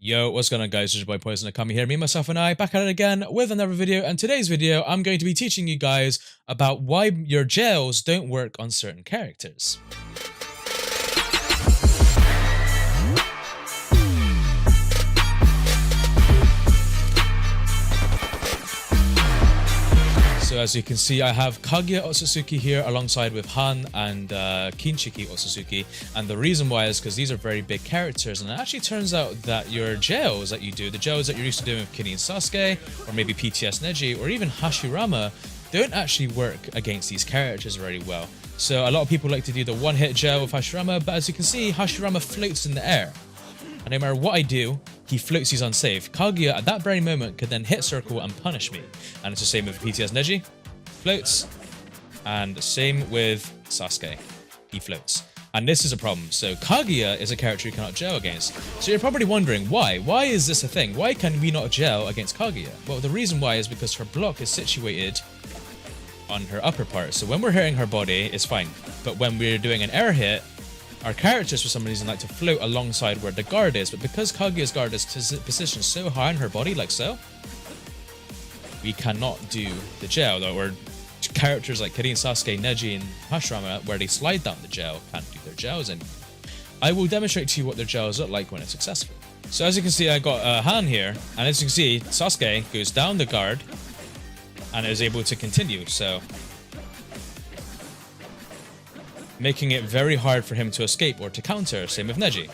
Yo, what's going on guys, it's your boy Poison Hinokami here, me, myself and I, back at it again with another video, and today's video I'm going to be teaching you guys about why your gels don't work on certain characters. So as you can see, I have Kaguya Otsutsuki here alongside with Han and Kinshiki Otsutsuki, and the reason why is because these are very big characters, and it actually turns out that your gels that you do, the gels that you're used to doing with Kirin Sasuke, or maybe PTS Neji, or even Hashirama, don't actually work against these characters very well. So a lot of people like to do the one-hit gel with Hashirama, but as you can see, Hashirama floats in the air. And no matter what I do, he floats, he's unsafe. Kaguya, at that very moment, could then hit circle and punish me. And it's the same with PTS Neji. Floats. And same with Sasuke. He floats. And this is a problem. So Kaguya is a character you cannot gel against. So you're probably wondering, why? Why is this a thing? Why can we not gel against Kaguya? Well, the reason why is because her block is situated on her upper part. So when we're hitting her body, it's fine. But when we're doing an air hit, our characters, for some reason, like to float alongside where the guard is, but because Kaguya's guard is positioned so high on her body, like so, we cannot do the gel. Or characters like Kirin Sasuke, Neji, and Hashirama, where they slide down the gel, can't do their gels anymore. I will demonstrate to you what their gels look like when it's successful. So as you can see, I got Han here, and as you can see, Sasuke goes down the guard, and is able to continue, so making it very hard for him to escape or to counter. Same with Neji.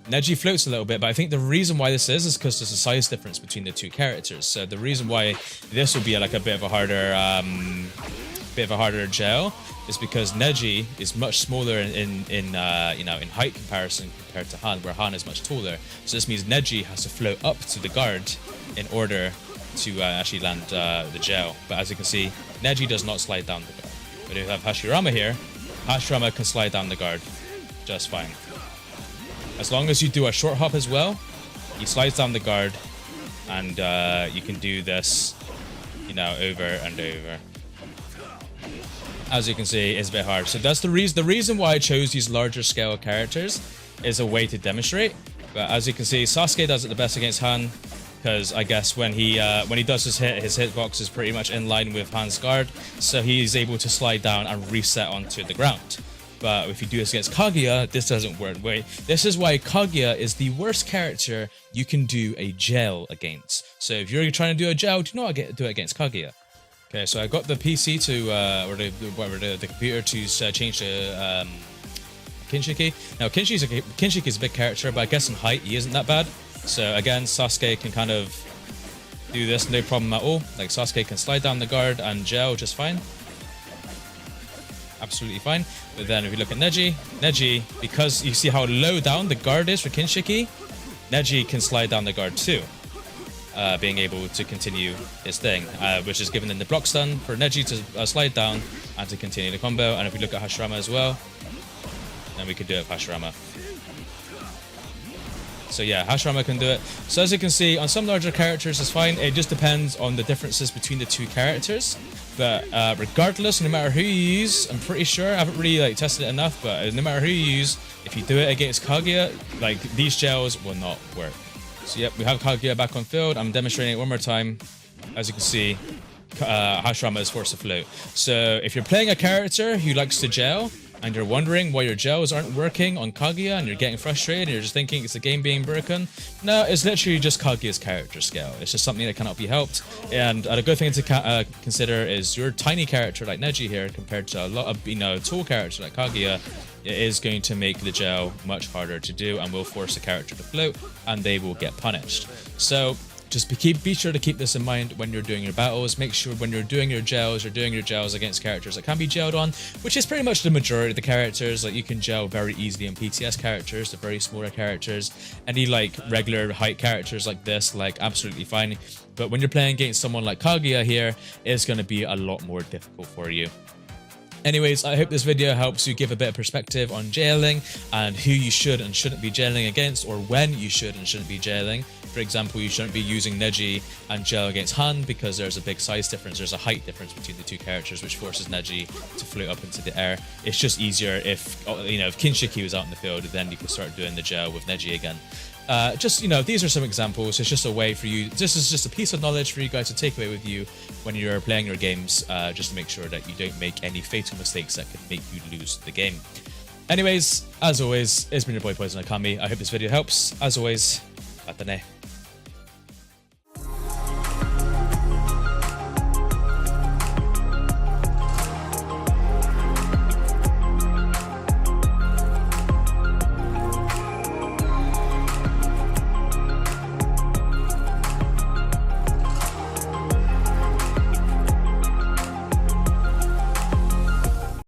Neji floats a little bit, but I think the reason why this is because there's a size difference between the two characters. So the reason why this will be like a bit of a harder gel is because Neji is much smaller in height comparison compared to Han, where Han is much taller. So this means Neji has to float up to the guard in order to actually land the gel. But as you can see, Neji does not slide down the guard. But if you have Hashirama here, Hashirama can slide down the guard just fine. As long as you do a short hop as well, he slides down the guard, and you can do this, over and over. As you can see, it's a bit hard. So that's the reason. The reason why I chose these larger scale characters is a way to demonstrate. But as you can see, Sasuke does it the best against Han, because I guess when he does his hitbox is pretty much in line with Han's guard, so he's able to slide down and reset onto the ground. But if you do this against Kaguya, this doesn't work. Wait, this is why Kaguya is the worst character you can do a gel against. So if you're trying to do a gel, do not do it against Kaguya. Okay, so I got the PC to the computer to change the Kinshiki. Now Kinshiki is a big character, but I guess in height he isn't that bad. So again, Sasuke can kind of do this no problem at all. Like Sasuke can slide down the guard and gel just fine. Absolutely fine. But then if you look at Neji, because you see how low down the guard is for Kinshiki, Neji can slide down the guard too. Being able to continue his thing, which is given in the block stun for Neji to slide down and to continue the combo. And if we look at Hashirama as well, then we could do it with Hashirama. So yeah, Hashirama can do it. So as you can see, on some larger characters it's fine. It just depends on the differences between the two characters. But regardless, no matter who you use, I'm pretty sure, I haven't really tested it enough, but no matter who you use, if you do it against Kaguya, these gels will not work. So yep, we have Kaguya back on field. I'm demonstrating it one more time. As you can see, Hashirama is forced to float. So if you're playing a character who likes to gel, and you're wondering why your gels aren't working on Kaguya, and you're getting frustrated, and you're just thinking it's the game being broken, no, it's literally just Kaguya's character scale. It's just something that cannot be helped. And a good thing to consider is your tiny character like Neji here, compared to a lot of tall character like Kaguya, it is going to make the gel much harder to do, and will force the character to float, and they will get punished. So just be sure to keep this in mind when you're doing your battles. Make sure when you're doing your gels, you're doing your gels against characters that can be gelled on, which is pretty much the majority of the characters. Like you can gel very easily on PTS characters, the very smaller characters. Any regular height characters like this, absolutely fine. But when you're playing against someone like Kaguya here, it's going to be a lot more difficult for you. Anyways, I hope this video helps you give a bit of perspective on jailing and who you should and shouldn't be jailing against, or when you should and shouldn't be jailing. For example, you shouldn't be using Neji and jail against Han because there's a big size difference, there's a height difference between the two characters, which forces Neji to float up into the air. It's just easier if, if Kinshiki was out in the field, then you could start doing the jail with Neji again. These are some examples. It's just a way for you, this is just a piece of knowledge for you guys to take away with you when you're playing your games, just to make sure that you don't make any fatal mistakes that could make you lose the game. Anyways, as always, it's been your boy Poison Hinokami. I hope this video helps. As always, Atane.